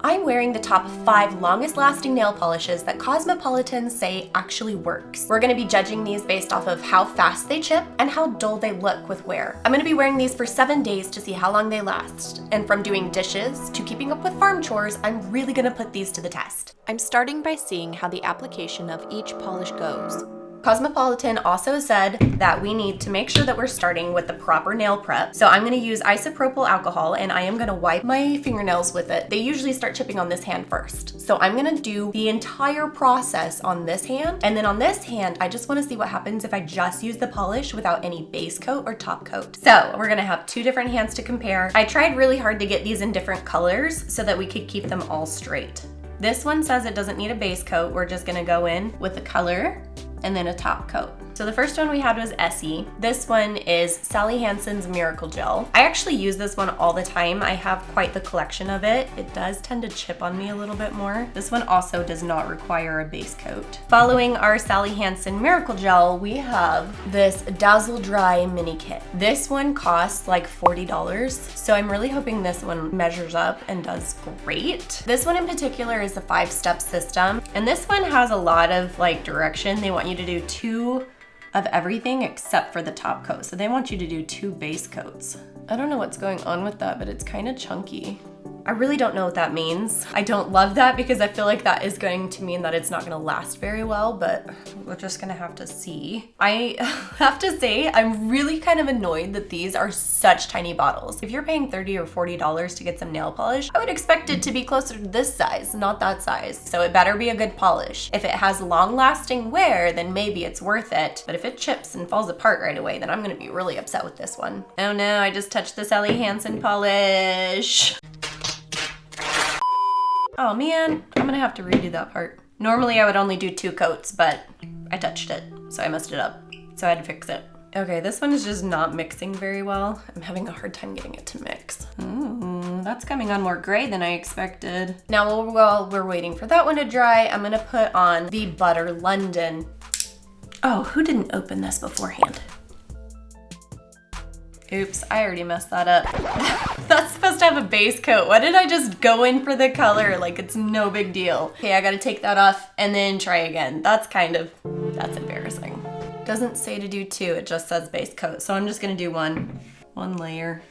I'm wearing the top 5 longest lasting nail polishes that Cosmopolitan say actually works. We're gonna be judging these based off of how fast they chip and how dull they look with wear. I'm gonna be wearing these for 7 days to see how long they last. And from doing dishes to keeping up with farm chores, I'm really gonna put these to the test. I'm starting by seeing how the application of each polish goes. Cosmopolitan also said that we need to make sure that we're starting with the proper nail prep. So I'm gonna use isopropyl alcohol and I am gonna wipe my fingernails with it. They usually start chipping on this hand first. So I'm gonna do the entire process on this hand. And then on this hand, I just wanna see what happens if I just use the polish without any base coat or top coat. So we're gonna have 2 different hands to compare. I tried really hard to get these in different colors so that we could keep them all straight. This one says it doesn't need a base coat. We're just gonna go in with the color and then a top coat. So the first one we had was Essie. This one is Sally Hansen's Miracle Gel. I actually use this one all the time. I have quite the collection of it. It does tend to chip on me a little bit more. This one also does not require a base coat. Following our Sally Hansen Miracle Gel, we have this Dazzle Dry Mini Kit. This one costs like $40, so I'm really hoping this one measures up and does great. This one in particular is the 5-step system, and this one has a lot of like direction. They want you to do 2 of everything except for the top coat. So they want you to do 2 base coats. I don't know what's going on with that, but it's kind of chunky. I really don't know what that means. I don't love that because I feel like that is going to mean that it's not gonna last very well, but we're just gonna have to see. I have to say, I'm really kind of annoyed that these are such tiny bottles. If you're paying $30 or $40 to get some nail polish, I would expect it to be closer to this size, not that size. So it better be a good polish. If it has long-lasting wear, then maybe it's worth it. But if it chips and falls apart right away, then I'm gonna be really upset with this one. Oh no, I just touched the Sally Hansen polish. Oh man, I'm gonna have to redo that part. Normally I would only do 2 coats, but I touched it, so I messed it up. So I had to fix it. Okay, this one is just not mixing very well. I'm having a hard time getting it to mix. That's coming on more gray than I expected. Now while we're waiting for that one to dry, I'm gonna put on the Butter London. Oh, who didn't open this beforehand? Oops, I already messed that up. That's supposed to have a base coat. Why did I just go in for the color? Like it's no big deal. Okay, I gotta take that off and then try again. That's embarrassing. Doesn't say to do 2, it just says base coat. So I'm just gonna do one layer.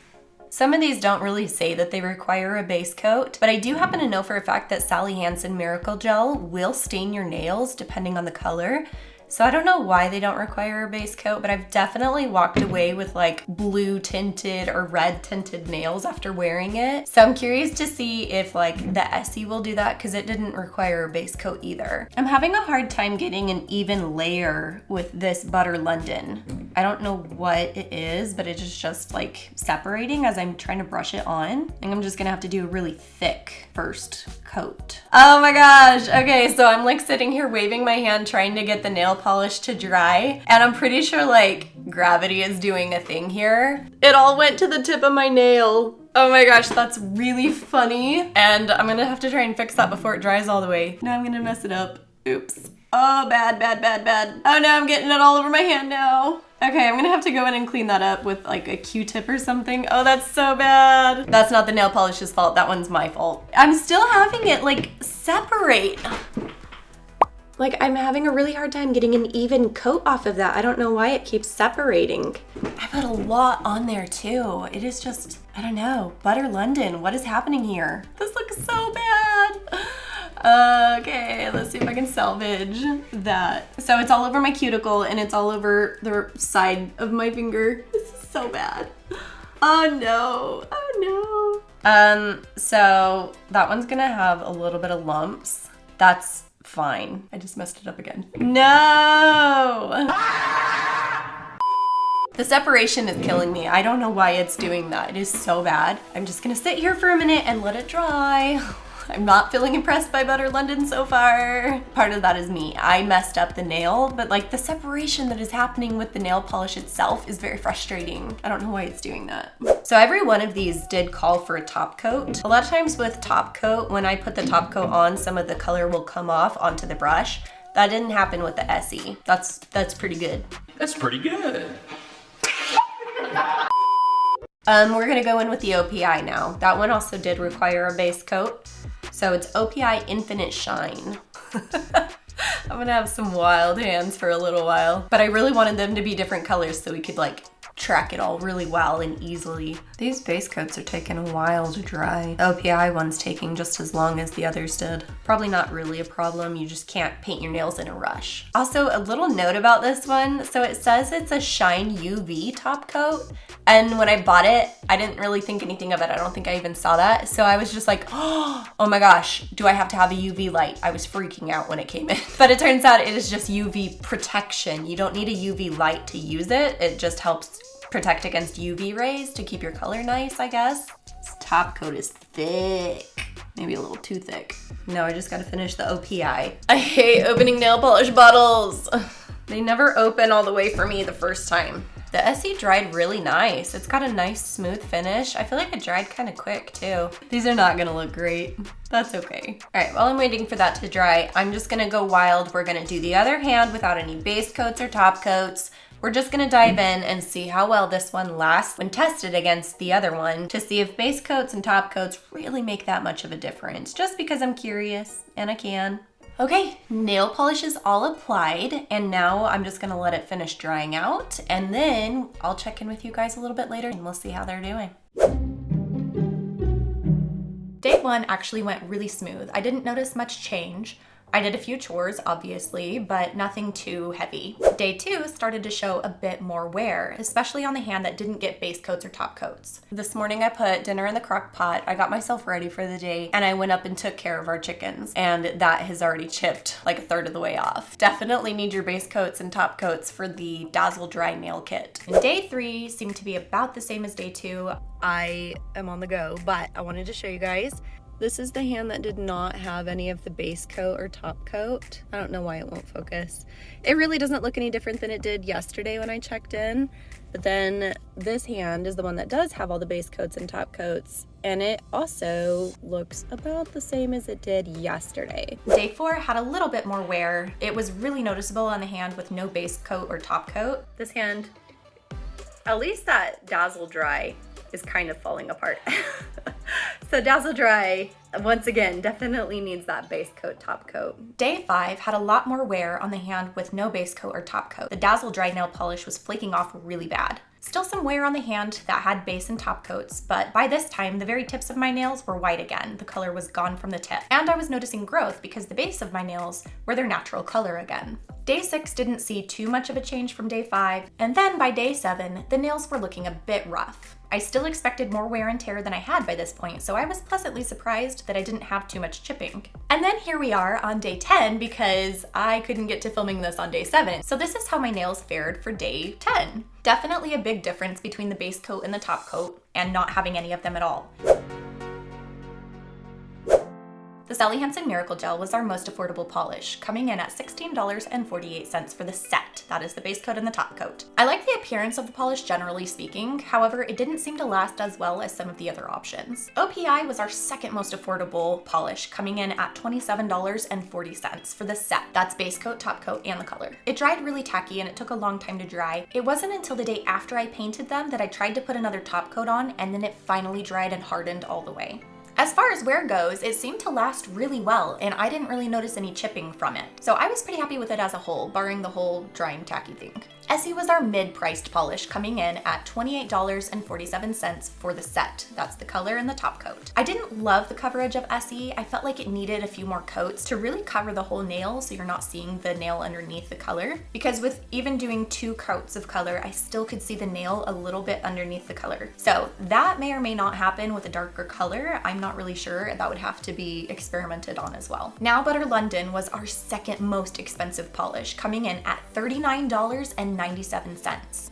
Some of these don't really say that they require a base coat, but I do happen to know for a fact that Sally Hansen Miracle Gel will stain your nails depending on the color. So I don't know why they don't require a base coat, but I've definitely walked away with like blue tinted or red tinted nails after wearing it. So I'm curious to see if like the Essie will do that because it didn't require a base coat either. I'm having a hard time getting an even layer with this Butter London. I don't know what it is, but it is just like separating as I'm trying to brush it on. I think I'm just gonna have to do a really thick first coat. Oh my gosh, okay, so I'm like sitting here waving my hand trying to get the nail polish to dry, and I'm pretty sure like gravity is doing a thing here. It all went to the tip of my nail. Oh my gosh, that's really funny, and I'm gonna have to try and fix that before it dries all the way. Now I'm gonna mess it up. Oops. Oh, bad. Oh no, I'm getting it all over my hand now. Okay, I'm gonna have to go in and clean that up with like a Q-tip or something. Oh, that's so bad. That's not the nail polish's fault, that one's my fault. I'm still having it like separate. Like I'm having a really hard time getting an even coat off of that. I don't know why it keeps separating. I put a lot on there too. It is just, I don't know. Butter London, what is happening here? This looks so bad. Okay, let's see if I can salvage that. So it's all over my cuticle and it's all over the side of my finger. This is so bad. Oh no. So that one's gonna have a little bit of lumps. That's fine. I just messed it up again. No! The separation is killing me. I don't know why it's doing that. It is so bad. I'm just gonna sit here for a minute and let it dry. I'm not feeling impressed by Butter London so far. Part of that is me. I messed up the nail, but like the separation that is happening with the nail polish itself is very frustrating. I don't know why it's doing that. So every one of these did call for a top coat. A lot of times with top coat, when I put the top coat on, some of the color will come off onto the brush. That didn't happen with the Essie. That's pretty good. That's pretty good. We're gonna go in with the OPI now. That one also did require a base coat. So it's OPI Infinite Shine. I'm gonna have some wild hands for a little while, but I really wanted them to be different colors so we could like track it all really well and easily. These base coats are taking a while to dry. The OPI one's taking just as long as the others did. Probably not really a problem, you just can't paint your nails in a rush. Also, a little note about this one. So it says it's a Shine UV top coat, and when I bought it, I didn't really think anything of it. I don't think I even saw that. So I was just like, oh my gosh, do I have to have a UV light? I was freaking out when it came in. But it turns out it is just UV protection. You don't need a UV light to use it. It just helps protect against UV rays to keep your color nice, I guess. This top coat is thick. Maybe a little too thick. No, I just gotta finish the OPI. I hate opening nail polish bottles. They never open all the way for me the first time. The SE dried really nice. It's got a nice smooth finish. I feel like it dried kind of quick too. These are not gonna look great. That's okay. All right, while I'm waiting for that to dry, I'm just gonna go wild. We're gonna do the other hand without any base coats or top coats. We're just gonna dive in and see how well this one lasts when tested against the other one to see if base coats and top coats really make that much of a difference, just because I'm curious and I can. Okay, nail polish is all applied, and now I'm just gonna let it finish drying out, and then I'll check in with you guys a little bit later and we'll see how they're doing. Day one actually went really smooth. I didn't notice much change. I did a few chores, obviously, but nothing too heavy. Day two started to show a bit more wear, especially on the hand that didn't get base coats or top coats. This morning I put dinner in the crock pot, I got myself ready for the day, and I went up and took care of our chickens, and that has already chipped like a third of the way off. Definitely need your base coats and top coats for the Dazzle Dry Nail Kit. And day three seemed to be about the same as day two. I am on the go, but I wanted to show you guys. This is the hand that did not have any of the base coat or top coat. I don't know why it won't focus. It really doesn't look any different than it did yesterday when I checked in. But then this hand is the one that does have all the base coats and top coats, and it also looks about the same as it did yesterday. Day four had a little bit more wear. It was really noticeable on the hand with no base coat or top coat. This hand, at least that Dazzle Dry is kind of falling apart. So Dazzle Dry, once again, definitely needs that base coat, top coat. Day five had a lot more wear on the hand with no base coat or top coat. The Dazzle Dry nail polish was flaking off really bad. Still some wear on the hand that had base and top coats, but by this time, the very tips of my nails were white again. The color was gone from the tip. And I was noticing growth because the base of my nails were their natural color again. Day six didn't see too much of a change from day five, and then by day seven, the nails were looking a bit rough. I still expected more wear and tear than I had by this point, so I was pleasantly surprised that I didn't have too much chipping. And then here we are on day 10 because I couldn't get to filming this on day 7. So this is how my nails fared for day 10. Definitely a big difference between the base coat and the top coat and not having any of them at all. The Sally Hansen Miracle Gel was our most affordable polish, coming in at $16.48 for the set. That is the base coat and the top coat. I like the appearance of the polish generally speaking, however, it didn't seem to last as well as some of the other options. OPI was our second most affordable polish, coming in at $27.40 for the set. That's base coat, top coat, and the color. It dried really tacky and it took a long time to dry. It wasn't until the day after I painted them that I tried to put another top coat on, and then it finally dried and hardened all the way. As far as wear goes, it seemed to last really well, and I didn't really notice any chipping from it. So I was pretty happy with it as a whole, barring the whole drying tacky thing. Essie was our mid-priced polish, coming in at $28.47 for the set. That's the color and the top coat. I didn't love the coverage of Essie. I felt like it needed a few more coats to really cover the whole nail so you're not seeing the nail underneath the color. Because with even doing 2 coats of color, I still could see the nail a little bit underneath the color. So that may or may not happen with a darker color. I'm not really sure. That would have to be experimented on as well. Now Butter London was our second most expensive polish, coming in at $39.97.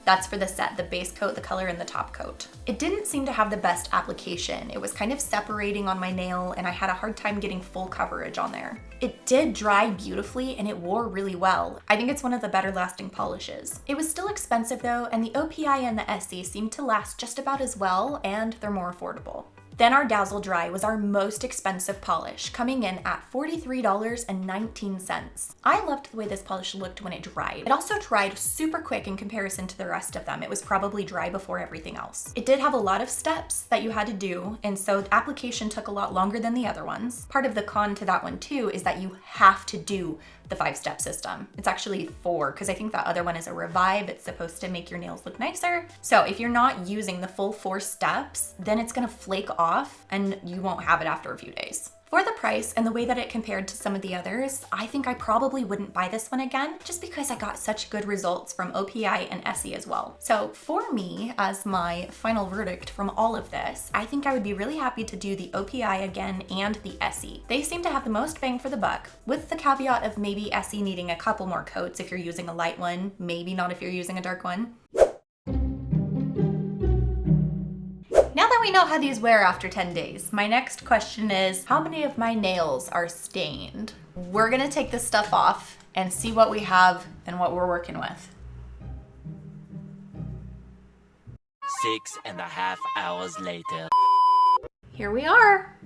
That's for the set, the base coat, the color, and the top coat. It didn't seem to have the best application. It was kind of separating on my nail and I had a hard time getting full coverage on there. It did dry beautifully and it wore really well. I think it's one of the better lasting polishes. It was still expensive though, and the OPI and the SE seemed to last just about as well, and they're more affordable. Then our Dazzle Dry was our most expensive polish, coming in at $43.19. I loved the way this polish looked when it dried. It also dried super quick in comparison to the rest of them. It was probably dry before everything else. It did have a lot of steps that you had to do, and so the application took a lot longer than the other ones. Part of the con to that one too is that you have to do the 5-step system. It's actually 4, because I think that other one is a revive. It's supposed to make your nails look nicer. So if you're not using the full 4 steps, then it's gonna flake off and you won't have it after a few days. For the price and the way that it compared to some of the others, I think I probably wouldn't buy this one again, just because I got such good results from OPI and Essie as well. So for me, as my final verdict from all of this, I think I would be really happy to do the OPI again and the Essie. They seem to have the most bang for the buck, with the caveat of maybe Essie needing a couple more coats if you're using a light one, maybe not if you're using a dark one. Now that we know how these wear after 10 days, my next question is, how many of my nails are stained? We're gonna take this stuff off and see what we have and what we're working with. 6.5 hours later. Here we are.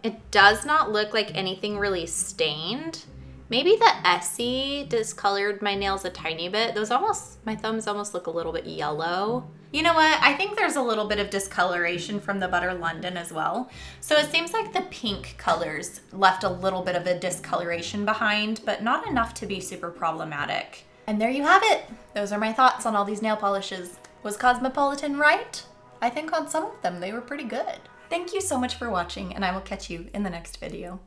It does not look like anything really stained. Maybe the Essie discolored my nails a tiny bit. My thumbs almost look a little bit yellow. You know what? I think there's a little bit of discoloration from the Butter London as well. So it seems like the pink colors left a little bit of a discoloration behind, but not enough to be super problematic. And there you have it. Those are my thoughts on all these nail polishes. Was Cosmopolitan right? I think on some of them they were pretty good. Thank you so much for watching, and I will catch you in the next video.